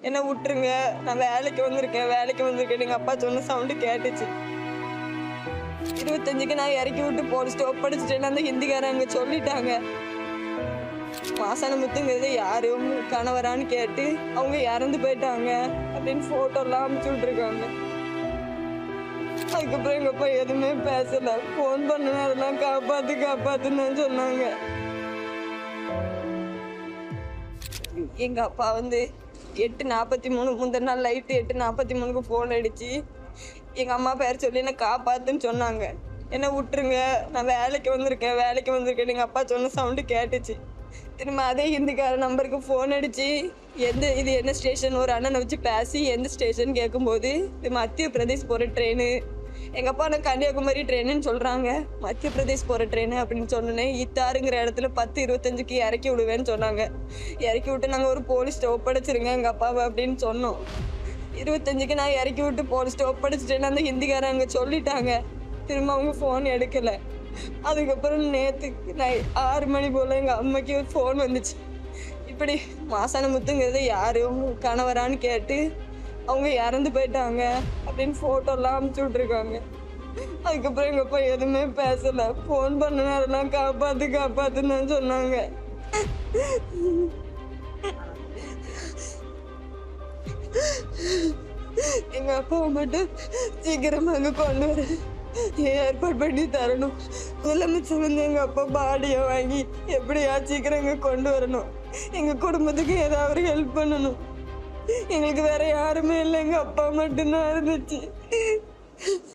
என்ன விட்டுருங்க, நான் வேலைக்கு வந்திருக்கேன் எங்கள் அப்பா சொன்ன சவுண்டு கேட்டுச்சு. 25க்கு நான் இறக்கி விட்டு போலீஸ் ஒப்படைச்சிட்டேன்னு அந்த ஹிந்திக்காரன் அங்கே சொல்லிட்டாங்க. மாசானமுத்துங்கிறது யாரு கணவரான்னு கேட்டு அவங்க இறந்து போயிட்டாங்க அப்படின்னு ஃபோட்டோலாம் அனுப்பிச்சு விட்டுருக்காங்க. அதுக்கப்புறம் எங்கள் அப்பா எதுவுமே பேசலை. ஃபோன் பண்ணணும், அதெல்லாம் காப்பாத்துன்னு சொன்னாங்க. எங்கள் அப்பா 8:43 முந்தின நாள் லைட்டு 8:43க்கு ஃபோன் அடிச்சு எங்கள் அம்மா பேர் சொல்லி என்னை காப்பாத்துன்னு சொன்னாங்க. என்ன விட்டுருங்க, நான் வேலைக்கு வந்திருக்கேன் எங்கள் அப்பா சொன்ன சவுண்டு கேட்டுச்சு. திரும்ப அதே ஹிந்திக்கார நம்பருக்கு ஃபோன் அடித்து இது என்ன ஸ்டேஷன் ஒரு அண்ணனை வச்சு பேசி எந்த ஸ்டேஷன் கேட்கும்போது இது மத்திய பிரதேஷ் போகிற ட்ரெயின். எங்கள் அப்பா நான் கன்னியாகுமரி ட்ரெயினுன்னு சொல்கிறாங்க. மத்திய பிரதேஷ் போகிற ட்ரெயின் அப்படின்னு சொன்னேன். இத்தாருங்கிற இடத்துல 10:25க்கு இறக்கி விடுவேன்னு சொன்னாங்க. இறக்கி விட்டு நாங்கள் ஒரு போலீஸ்ட்ட ஒப்படைச்சிருங்க எங்கள் அப்பாவை அப்படின்னு சொன்னோம். 25க்கு நான் இறக்கி விட்டு போலீஸ்ட்ட ஒப்படைச்சிட்டேன்னு அந்த ஹிந்திக்காரன் அங்கே சொல்லிட்டாங்க. திரும்ப அவங்க ஃபோன் எடுக்கலை. அதுக்கப்புறம் நேற்று 6 மணி போல் எங்கள் அம்மாக்கு ஒரு ஃபோன் வந்துச்சு. இப்படி மாசானமுத்துங்கிறது யாரு கணவரான்னு கேட்டு அவங்க இறந்து போயிட்டாங்க அப்படின்னு ஃபோட்டோலாம் அனுப்பிச்சு விட்ருக்காங்க. அதுக்கப்புறம் எங்கள் அப்பா எதுவுமே பேசலை. ஃபோன் பண்ணணும், அதெல்லாம் காப்பாத்துன்னு சொன்னாங்க. எங்கள் அப்பாவை மட்டும் சீக்கிரமாக கொண்டு வர ஏற்பாடு பண்ணி தரணும். முதலமைச்சர் எங்கள் அப்பா பாடியை வாங்கி எப்படியா சீக்கிரம் இங்கே கொண்டு வரணும். எங்கள் குடும்பத்துக்கு ஏதாவது ஹெல்ப் பண்ணணும். எங்களுக்கு வேற யாருமே இல்லை, எங்கள் அப்பா மட்டும்தான் இருந்துச்சு.